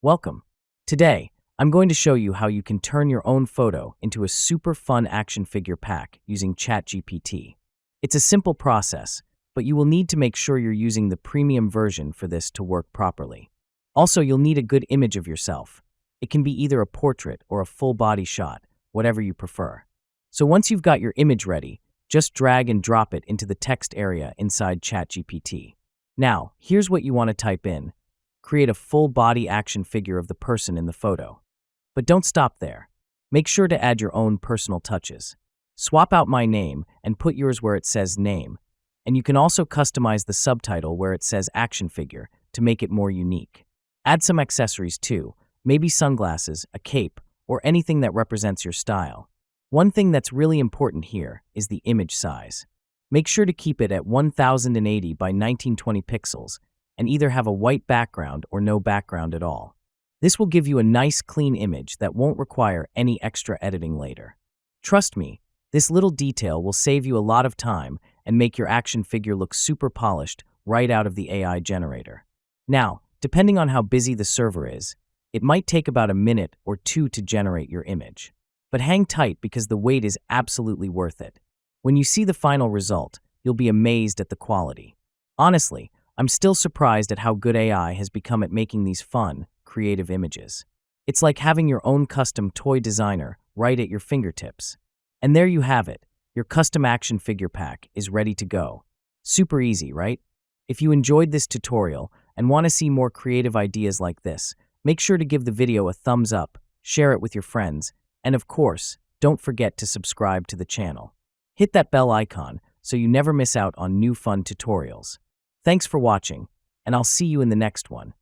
Welcome. Today, I'm going to show you how you can turn your own photo into a super fun action figure pack using ChatGPT. It's a simple process, but you will need to make sure you're using the premium version for this to work properly. Also, you'll need a good image of yourself. It can be either a portrait or a full body shot, whatever you prefer. So once you've got your image ready, just drag and drop it into the text area inside ChatGPT. Now, here's what you want to type in. Create a full body action figure of the person in the photo. But don't stop there. Make sure to add your own personal touches. Swap out my name and put yours where it says name. And you can also customize the subtitle where it says action figure to make it more unique. Add some accessories too, maybe sunglasses, a cape, or anything that represents your style. One thing that's really important here is the image size. Make sure to keep it at 1080 by 1920 pixels and either have a white background or no background at all. This will give you a nice clean image that won't require any extra editing later. Trust me, this little detail will save you a lot of time and make your action figure look super polished right out of the AI generator. Now, depending on how busy the server is, it might take about a minute or two to generate your image. But hang tight because the wait is absolutely worth it. When you see the final result, you'll be amazed at the quality. Honestly, I'm still surprised at how good AI has become at making these fun, creative images. It's like having your own custom toy designer right at your fingertips. And there you have it. Your custom action figure pack is ready to go. Super easy, right? If you enjoyed this tutorial and want to see more creative ideas like this, make sure to give the video a thumbs up, share it with your friends, and of course, don't forget to subscribe to the channel. Hit that bell icon so you never miss out on new fun tutorials. Thanks for watching, and I'll see you in the next one.